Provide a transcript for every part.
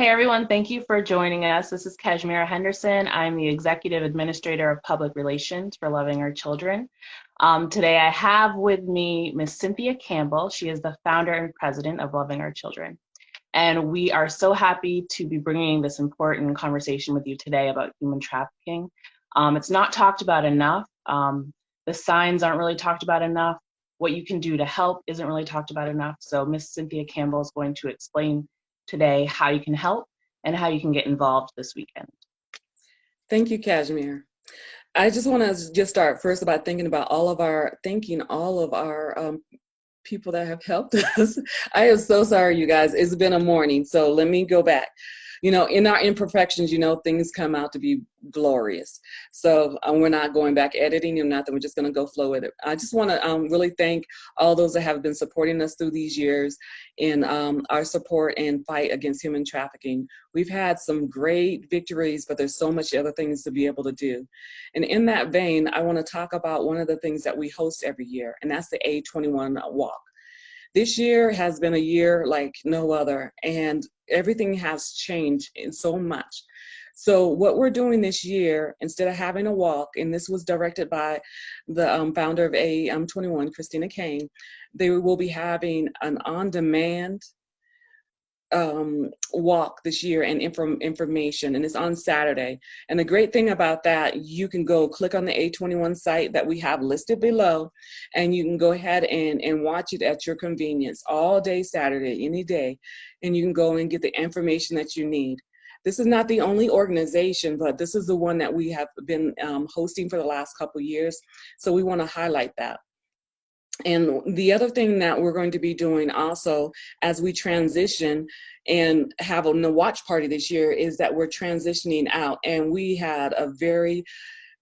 Hey everyone, thank you for joining us. This is Kashmira Henderson. I'm the Executive Administrator of Public Relations for Loving Our Children. Today I have with me Miss Cynthia Campbell. She is the founder and president of Loving Our Children. And we are so happy to be bringing this important conversation with you today about human trafficking. It's not talked about enough. The signs aren't really talked about enough. What you can do to help isn't really talked about enough. So Miss Cynthia Campbell is going to explain today how you can help and how you can get involved this weekend. Thank you, Kashmir. I just want to just start first about thanking all of our people that have helped us. I am so sorry, you guys. It's been a morning, so let me go back. You know, in our imperfections, things come out to be glorious. So we're not going back editing or nothing. We're just going to go flow with it. I just want to really thank all those that have been supporting us through these years in our support and fight against human trafficking. We've had some great victories, but there's so much other things to be able to do. And in that vein, I want to talk about one of the things that we host every year, and that's the A21 walk. This year has been a year like no other, and everything has changed in so much. So what we're doing this year, instead of having a walk, and this was directed by the founder of A21, Christina Kane, they will be having an on-demand walk this year and information, and it's on Saturday. And the great thing about that, you can go click on the A21 site that we have listed below, and you can go ahead and watch it at your convenience all day Saturday, any day, and you can go and get the information that you need. This is not the only organization, but this is the one that we have been hosting for the last couple of years, so we want to highlight that. And the other thing that we're going to be doing also as we transition and have a watch party this year is that we're transitioning out, and we had a very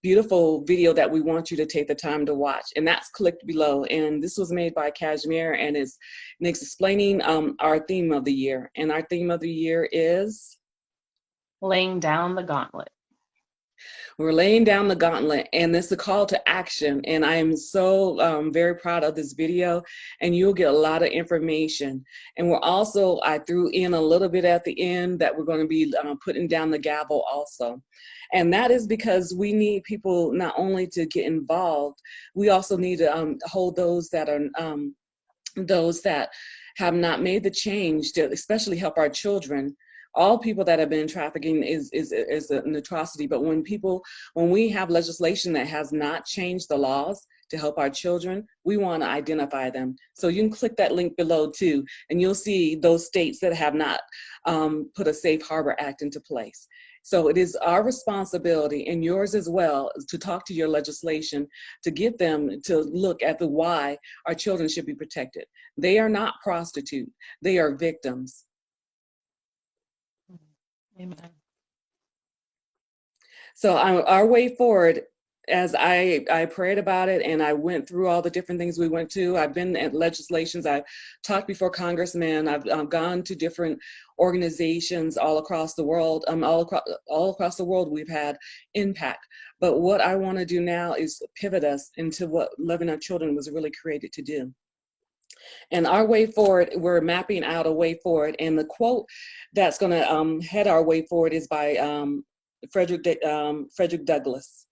beautiful video that we want you to take the time to watch, and that's clicked below. And this was made by Kashmir, and it's explaining our theme of the year. And our theme of the year is laying down the gauntlet. We're laying down the gauntlet, and it's a call to action. And I am so very proud of this video, and you'll get a lot of information. And I threw in a little bit at the end that we're going to be putting down the gavel also. And that is because we need people not only to get involved, we also need to hold those that have not made the change to especially help our children. All people that have been trafficking is an atrocity, but when we have legislation that has not changed the laws to help our children, we want to identify them. So you can click that link below too, and you'll see those states that have not put a Safe Harbor Act into place. So it is our responsibility, and yours as well, to talk to your legislation to get them to look at the why our children should be protected. They are not prostitutes, they are victims. Amen. So our way forward, as I prayed about it and I went through all the different things we went to, I've been at legislations, I've talked before congressmen, I've gone to different organizations all across the world. All across the world we've had impact. But what I want to do now is pivot us into what Loving Our Children was really created to do. And our way forward, we're mapping out a way forward. And the quote that's going to head our way forward is by Frederick Douglass.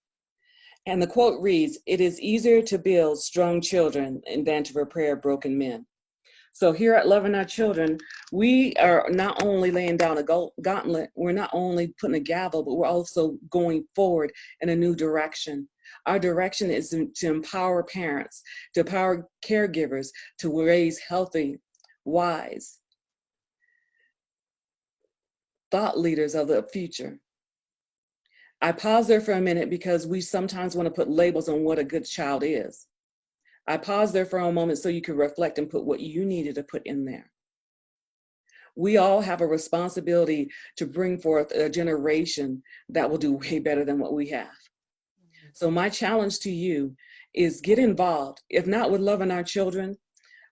And the quote reads, "It is easier to build strong children than to repair broken men." So here at Loving Our Children, we are not only laying down a gauntlet, we're not only putting a gavel, but we're also going forward in a new direction. Our direction is to empower parents, to empower caregivers, to raise healthy, wise thought leaders of the future. I pause there for a minute because we sometimes want to put labels on what a good child is. I pause there for a moment so you can reflect and put what you needed to put in there. We all have a responsibility to bring forth a generation that will do way better than what we have. So my challenge to you is get involved, if not with Loving Our Children,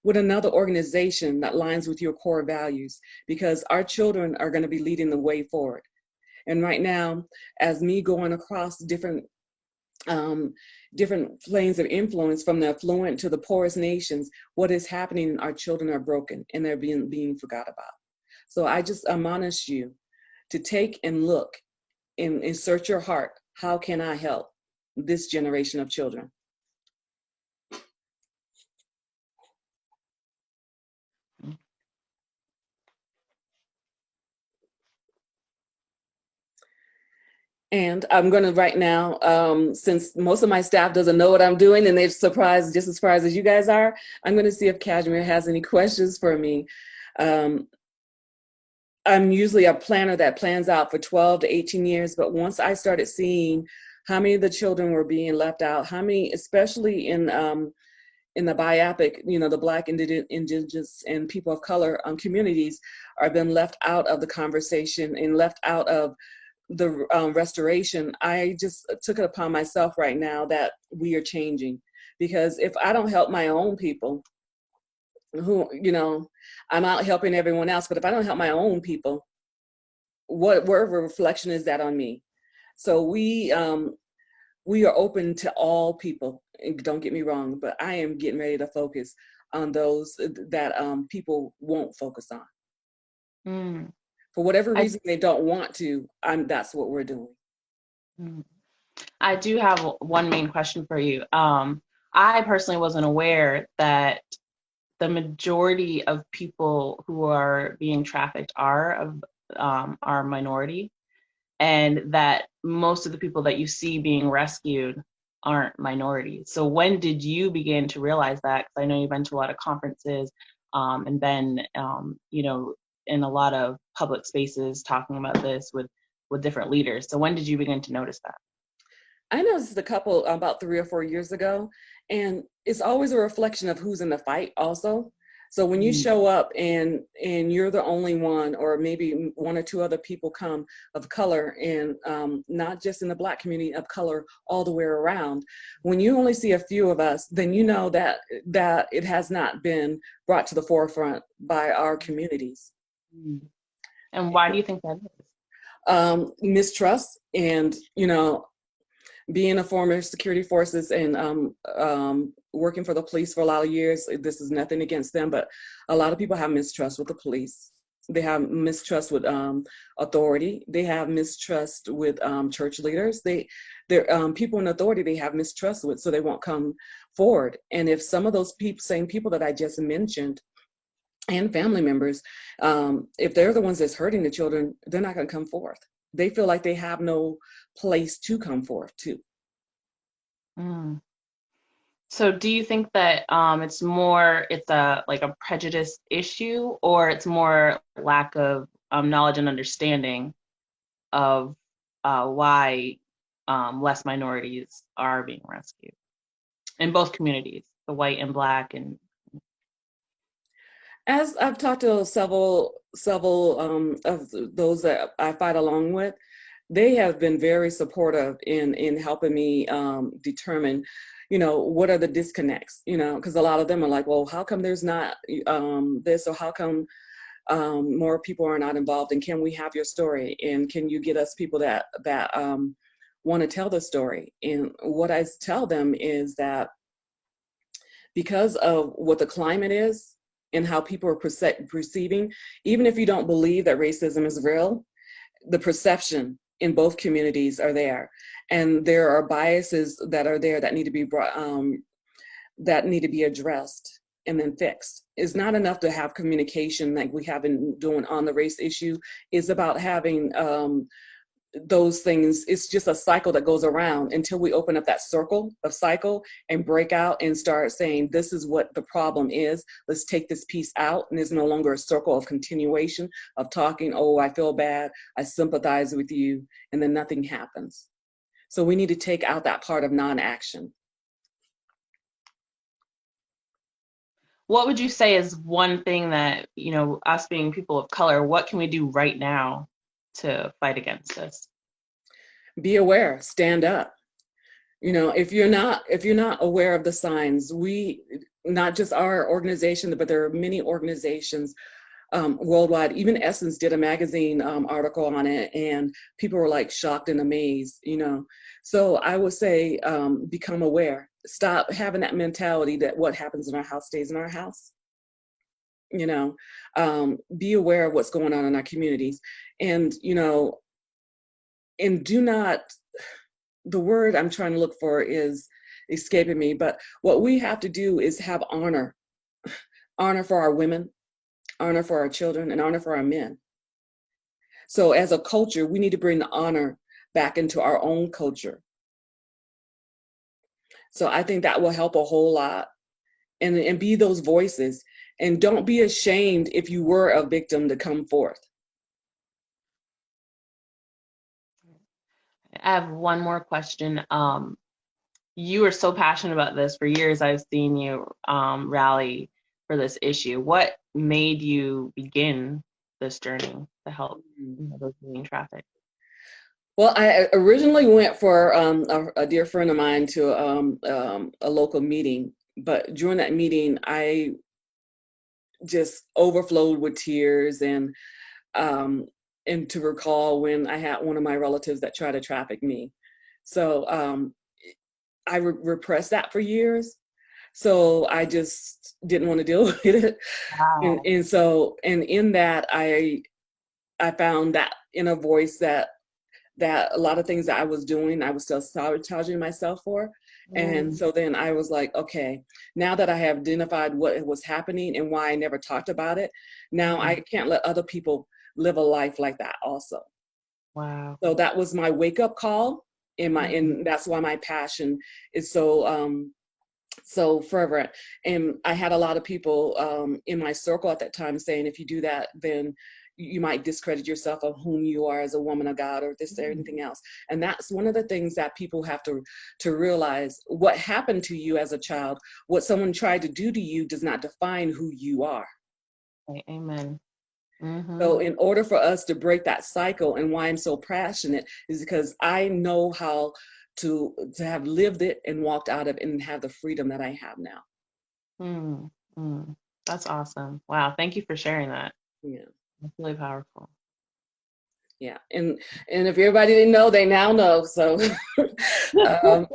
with another organization that aligns with your core values, because our children are going to be leading the way forward. And right now, as me going across different planes of influence, from the affluent to the poorest nations, what is happening, our children are broken and they're being forgot about. So I just admonish you to take and look and search your heart. How can I help this generation of children? And I'm going to right now, since most of my staff doesn't know what I'm doing and they're surprised, just as surprised as you guys are, I'm going to see if Kashmir has any questions for me. I'm usually a planner that plans out for 12 to 18 years, but once I started seeing how many of the children were being left out, how many, especially in the BIAPIC, the Black, Indigenous, and people of color communities are being left out of the conversation and left out of the restoration. I just took it upon myself right now that we are changing, because if I don't help my own people, who, I'm out helping everyone else, but if I don't help my own people, what reflection is that on me? So we are open to all people. Don't get me wrong, but I am getting ready to focus on those that people won't focus on. Mm. For whatever reason they don't want to, that's what we're doing. I do have one main question for you. I personally wasn't aware that the majority of people who are being trafficked are minority, and that most of the people that you see being rescued aren't minorities. So when did you begin to realize that? Because I know you've been to a lot of conferences and been, in a lot of public spaces talking about this with different leaders. So when did you begin to notice that? I noticed a couple about 3 or 4 years ago, and it's always a reflection of who's in the fight also. So when you show up and you're the only one, or maybe one or two other people come of color, and not just in the Black community, of color all the way around, when you only see a few of us, then you know that it has not been brought to the forefront by our communities. And why do you think that is? Mistrust, and being a former security forces and working for the police for a lot of years, this is nothing against them, but a lot of people have mistrust with the police. They have mistrust with authority. They have mistrust with church leaders. They're people in authority they have mistrust with, so they won't come forward. And if some of those same people that I just mentioned and family members, if they're the ones that's hurting the children, they're not going to come forth. They feel like they have no place to come forth to. So do you think that it's a prejudice issue, or it's more lack of knowledge and understanding of why less minorities are being rescued in both communities, the white and Black? And as I've talked to several of those that I fight along with, they have been very supportive in helping me determine, what are the disconnects, because a lot of them are like, well, how come there's not this, or how come more people are not involved, and can we have your story, and can you get us people that want to tell the story? And what I tell them is that because of what the climate is and how people are perceiving, even if you don't believe that racism is real, the perception in both communities are there, and there are biases that are there that need to be brought, that need to be addressed and then fixed. It's not enough to have communication like we have been doing on the race issue. It's about having those things. It's just a cycle that goes around until we open up that cycle and break out and start saying, this is what the problem is. Let's take this piece out. And there's no longer a circle of continuation of talking, oh, I feel bad, I sympathize with you, and then nothing happens. So we need to take out that part of non-action. what would you say is one thing that, us being people of color, what can we do right now to fight against this? Be aware, stand up. If you're not aware of the signs, not just our organization, but there are many organizations worldwide. Even Essence did a magazine article on it, and people were like shocked and amazed, So I would say become aware. Stop having that mentality that what happens in our house stays in our house. you know, be aware of what's going on in our communities. And, you know, and do not, the word I'm trying to look for is escaping me, but what we have to do is have honor, honor for our women, honor for our children, and honor for our men. So as a culture, we need to bring the honor back into our own culture. So I think that will help a whole lot, and be those voices. And don't be ashamed if you were a victim to come forth. I have one more question. You are so passionate about this. For years, I've seen you rally for this issue. What made you begin this journey to help, you know, those being trafficked? Well, I originally went for a dear friend of mine to a local meeting, but during that meeting, I just overflowed with tears, um, and to recall when I had one of my relatives that tried to traffic me. So I repressed that for years. So I just didn't want to deal with it. Wow. And in that, I found that inner voice that a lot of things that I was doing, I was still sabotaging myself for. And Mm, so then I was like, okay, now that I have identified what was happening and why I never talked about it, now I mm, can't let other people live a life like that also. wow. So that was my wake up call, Mm, and that's why my passion is so fervent. And I had a lot of people in my circle at that time saying, if you do that, then you might discredit yourself of whom you are as a woman of God, or this or mm, anything else. And that's one of the things that people have to realize. What happened to you as a child, what someone tried to do to you, does not define who you are. amen. Mm-hmm. So in order for us to break that cycle, and why I'm so passionate is because I know how to have lived it and walked out of it and have the freedom that I have now. Mm, mm. That's awesome. Wow. Thank you for sharing that. Yeah. That's really powerful. Yeah, and if everybody didn't know, they now know. So, um,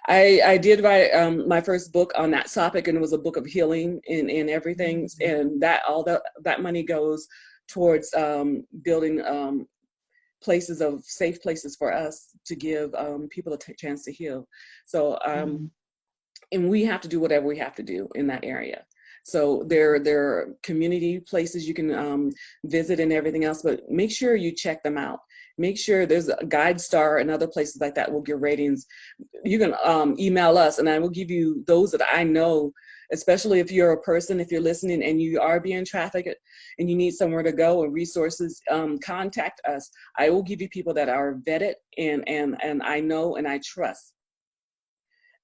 I did write my first book on that topic, and it was a book of healing and everything. Mm, And that all that money goes towards building places of safe places for us to give people a chance to heal. So mm, and we have to do whatever we have to do in that area. So there are community places you can visit and everything else, but make sure you check them out. Make sure there's a Guide Star and other places like that will give ratings. You can email us, and I will give you those that I know, especially if you're a person, if you're listening and you are being trafficked and you need somewhere to go and resources, contact us. I will give you people that are vetted and I know and I trust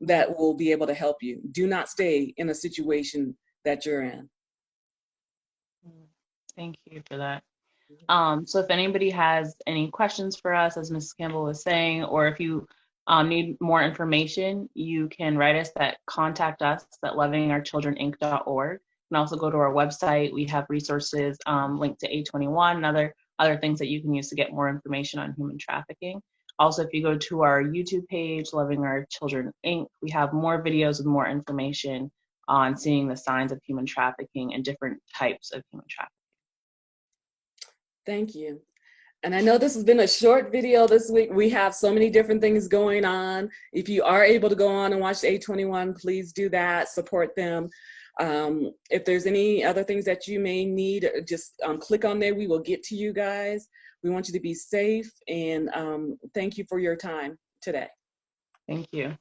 mm, that will be able to help you. Do not stay in a situation that you're in. mm. Thank you for that. So if anybody has any questions for us, as Mrs. Campbell was saying, or if you need more information, you can write us at contact us at lovingourchildreninc.org. You can also go to our website. We have resources linked to A21 and other things that you can use to get more information on human trafficking. Also, if you go to our YouTube page, Loving Our Children Inc., we have more videos with more information on seeing the signs of human trafficking and different types of human trafficking. Thank you. And I know this has been a short video this week. We have so many different things going on. If you are able to go on and watch A21, please do that, support them. If there's any other things that you may need, just click on there. We will get to you guys. We want you to be safe, and thank you for your time today. Thank you.